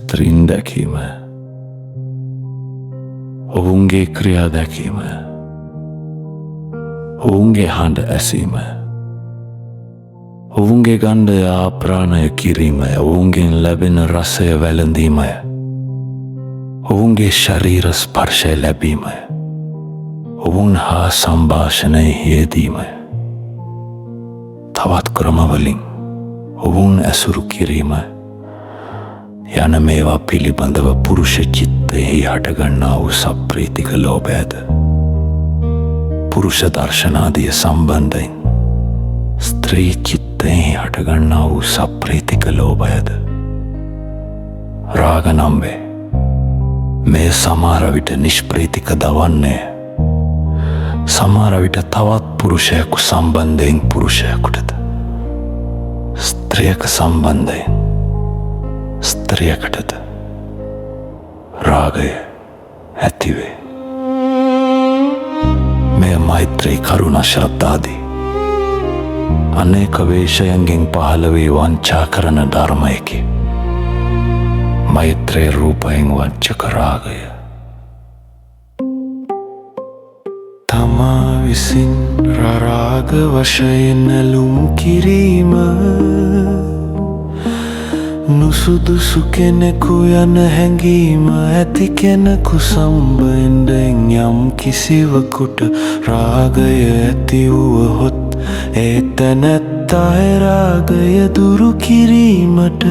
ස්ත්‍රීන් දැකීම, ඔවුන්ගේ ක්‍රියා දැකීම, ඔවුන්ගේ හඬ ඇසීම, ඔවුන්ගේ ගන්ධය ආප්‍රාණය කිරීම, ඔවුන්ගෙන් ලැබෙන රසය වැළඳීම, ඔවුන්ගේ ශරීර ස්පර්ශය ලැබීම, ඔවුන් හා සංභාෂණයේ යෙදීම, තවත් ක්‍රමවලින් ඔවුන් ඇසුරු කිරීම යන මේවා පිළිබඳව පුරුෂ චිත්තයෙහි හටගන්නා වූ සප්‍රීතික ලෝභයද පුරුෂ දර්ශනාදිය සම්බන්ධයෙන් ස්ත්‍රී චිත්තයෙහි හටගන්නා වූ සප්‍රීතික ලෝභයද රාග නම් වේ. මේ සමහර විට නිෂ්ප්‍රීතික දවන්නේ සමහර විට තවත් පුරුෂයෙකු සම්බන්ධයෙන් පුරුෂයෙකුටද, ස්ත්‍රියක සම්බන්ධයෙන් ස්ත්‍රියකටද රාගය ඇතිවේ. මෙය මෛත්‍රී, කරුණා, ශ්‍රද්ධාදී අනේක වේශයන්ගෙන් පහළ වී වංචා කරන ධර්මයකි. මෛත්‍රී රූපයෙන් වංචක රාගය. තමා විසින් රාග වශයෙන් ඇලුම් කිරීම, නුසුදුසු කෙනෙකු යන හැඟීම ඇති කෙනෙකු සම්බන්ධයෙන් යම් කිසිවකුට රාගය ඇති වුවහොත් ඒ තැනැත්තා රාගය දුරු කිරීමට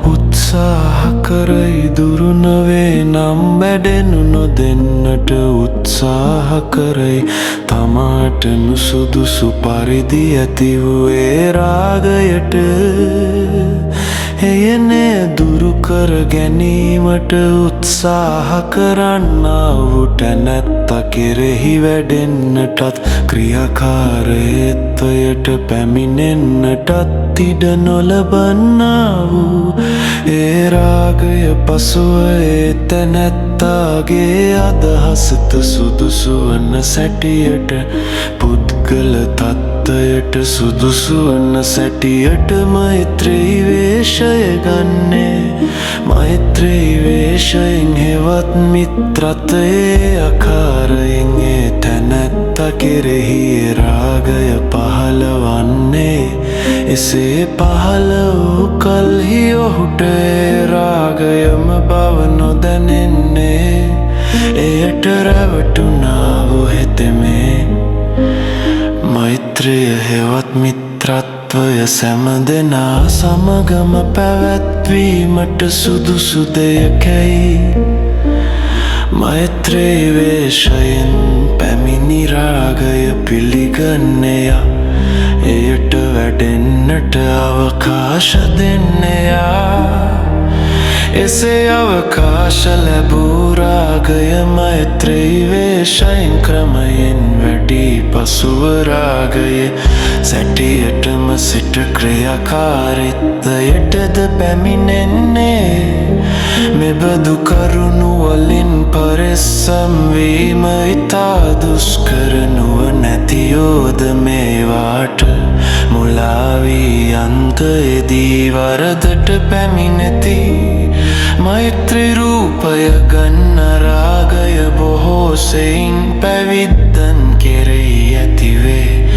උත්සාහ කරයි. දුරු නොවේ නම් වැඩෙනු නොදෙන්නට උත්සාහ කරයි. තමාට නුසුදුසු පරිදි ඇති වූයේ රාගයට එයනේ දුරු කර ගැනීමට උත්සාහ කරන්නා වූ තැනැත්ත කෙරෙහි වැඩෙන්නටත් ක්‍රියාකාරීත්වයට පැමිණෙන්නටත් ඉඩ නොලබන්නා වූ ඒ රාගය පසුව ඒ තැනැත්තාගේ අදහසට සුදුසු වන සැටියට, පුද්ගල තත්ත්වයට සුදුසු වන සැටියට මෛත්‍රී වේශය ගන්නේ. මෛත්‍රී වේශයෙන් හෙවත් මිත්‍රත්වයේ ආකාරයෙන් ඒ තැනැත්ත කෙරෙහි රාගය පහළවන්නේ. එසේ පහළ වූ කල්හි ඔහුට ඒ රාගයම බව නොදැනෙන්නේ. එයට රැවටුණා වූ හෙතෙමේ මෛත්‍රිය හෙවත් මිත්‍රත්වය සෑම දෙනා සමගම පැවැත්වීමට සුදුසු දෙයකැයි. මෛත්‍රී වේශයෙන් පැමිණි රාගය පිළිගන්නේය. එයට වැඩෙන්නට අවකාශ දෙන්නේයා. එසේ අවකාශ ලැබූ රාගය මෛත්‍රී වේශයෙන් ක්‍රමයෙන් වැඩි. පසුව රාගය සැටියටම සිට ක්‍රියාකාරීත්වයටද පැමිණෙන්නේ. මෙබඳු කරුණු වලින් පරිස්සම් වීම ඉතා දුෂ්කර නුවණැතියෝද මේවාට මුලා වී අන්තයේදී වරදට පැමිණෙති. මෛත්‍රී රූපය ගන්න රාගය බොහෝ සෙයින් පැවිද්දන් කෙරෙහි ඇතිවේ.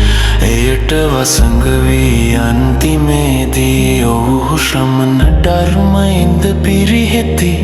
එයට වසඟ වී අන්තිමේදී ඔවුහු ශ්‍රමණ ධර්මයෙන්ද පිරිහෙති.